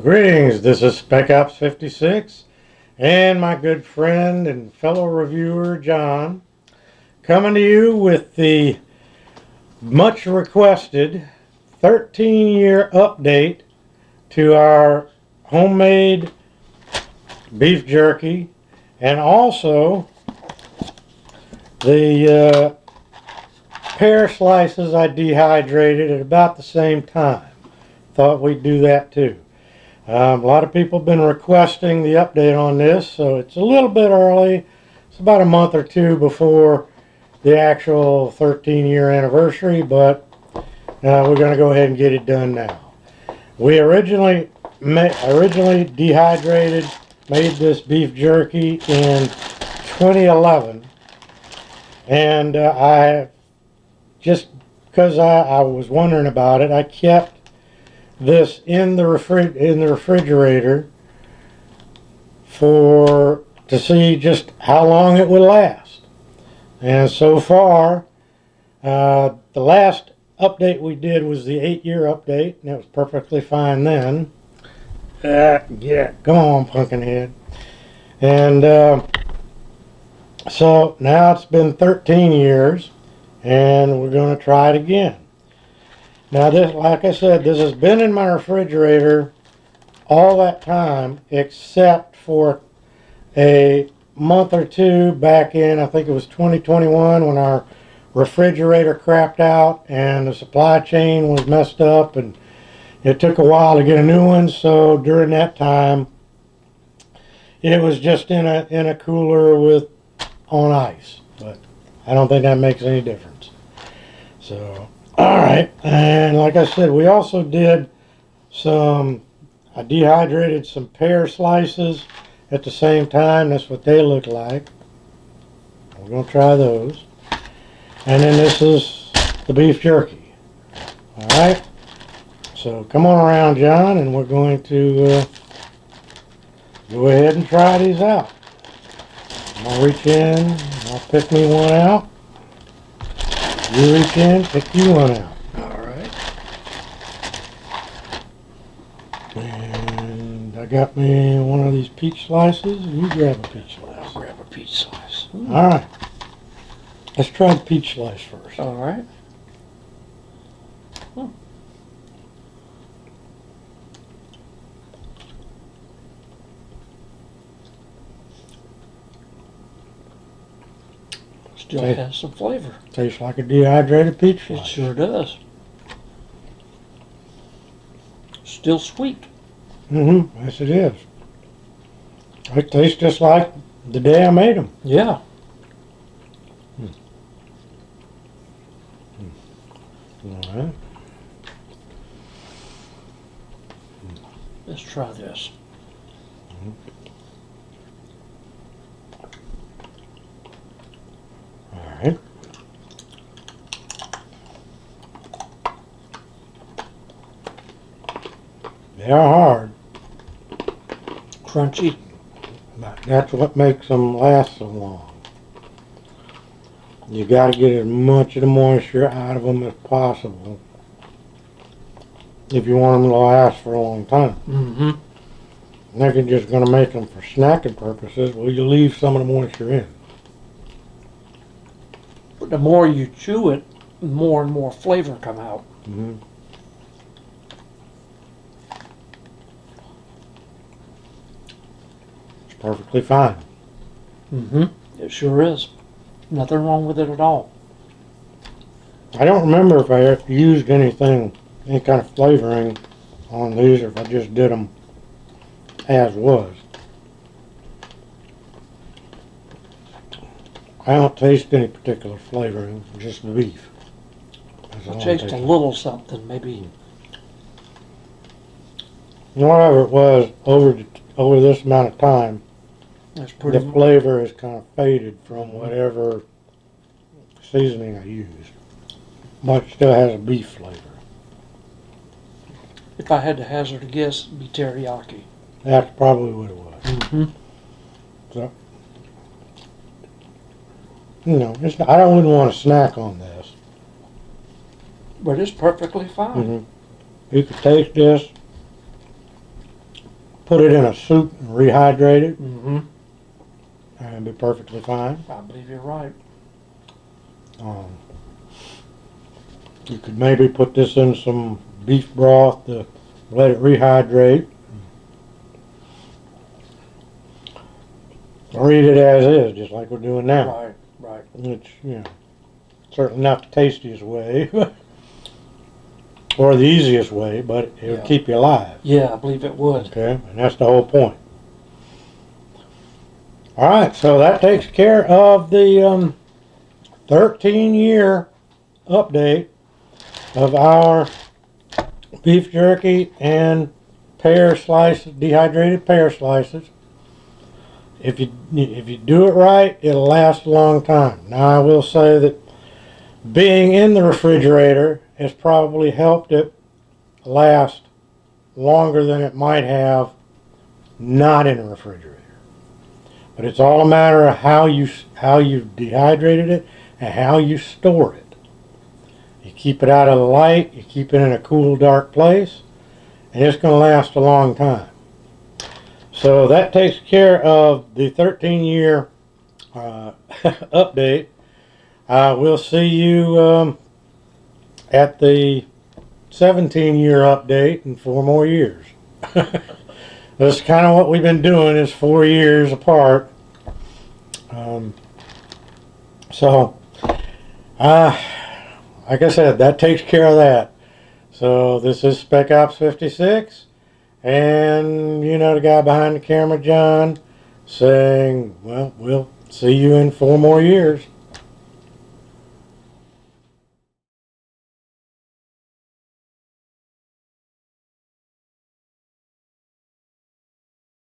Greetings, this is Spec Ops 56 and my good friend and fellow reviewer John coming to you with the much requested 13-year update to our homemade beef jerky, and also the pear slices I dehydrated at about the same time. Thought we'd do that too. A lot of people have been requesting the update on this, so it's a little bit early. It's about a month or two before the actual 13-year anniversary, but we're going to go ahead and get it done now. We originally dehydrated, made this beef jerky in 2011, and I just because I was wondering about it, I kept this in the refrigerator to see just how long it would last. And so far, the last update we did was the 8-year update, and it was perfectly fine then. Yeah, come on, Pumpkinhead. And so now it's been 13 years, and we're going to try it again. Now this, like I said, this has been in my refrigerator all that time except for a month or two back in, I think it was 2021, when our refrigerator crapped out and the supply chain was messed up and it took a while to get a new one. So during that time it was just in a cooler on ice, but I don't think that makes any difference. So alright, and like I said, we also did I dehydrated some pear slices at the same time. That's what they look like. We're going to try those. And then this is the beef jerky. Alright, so come on around, John, and we're going to go ahead and try these out. I'm going to reach in, I'll pick me one out. You reach in, pick you one out. Alright. And I got me one of these peach slices. You grab a peach slice. I'll grab a peach slice. Alright. Let's try the peach slice first. Alright. Still has some flavor. Tastes like a dehydrated peach It slice. sure does. Still sweet. Mm-hmm. Yes, it is. It tastes just like the day I made them. Yeah. Alright. Let's try this. Alright. They are hard, Crunchy. but that's what makes them last so long. You got to get as much of the moisture out of them as possible if you want them to last for a long time. Mm-hmm. And if you're just going to make them for snacking purposes, well, you leave some of the moisture in. But the more you chew it, more and more flavor come out. Mm-hmm. It's perfectly fine. Mm-hmm. It sure is. Nothing wrong with it at all. I don't remember if I used any kind of flavoring on these, or if I just did them as was. I don't taste any particular flavoring, just the beef. That's all I'll I'm taste a tasting. little something, maybe. Whatever it was, over this amount of time, That's pretty the flavor has kind of faded from whatever seasoning I used. But it still has a beef flavor. If I had to hazard a guess, it'd be teriyaki. That's probably what it was. Mm-hmm. So, you know, I wouldn't want to snack on this. But it's perfectly fine. You could taste this put it in a soup and rehydrate it, Mm-hmm. and it'd be perfectly fine. I believe you're right. You could maybe put this in some beef broth to let it rehydrate. Or eat it as is, just like we're doing now. Right, right. Which, you know, certainly not the tastiest way, or the easiest way, but it would Yeah. keep you alive. Yeah, I believe it would. Okay, and that's the whole point. All right, so that takes care of the 13-year update of our beef jerky and pear slices, dehydrated pear slices. If you do it right, it'll last a long time. Now, I will say that being in the refrigerator has probably helped it last longer than it might have not in a refrigerator. But it's all a matter of how you dehydrated it and how you store it. You keep it out of the light, you keep it in a cool, dark place, and it's going to last a long time. So that takes care of the 13-year update. We'll see you at the 17-year update in 4 more years. That's kind of what we've been doing, is 4 years apart. Like I said, that takes care of that. So this is Spec Ops 56, and you know the guy behind the camera, John, saying, well, we'll see you in 4 more years.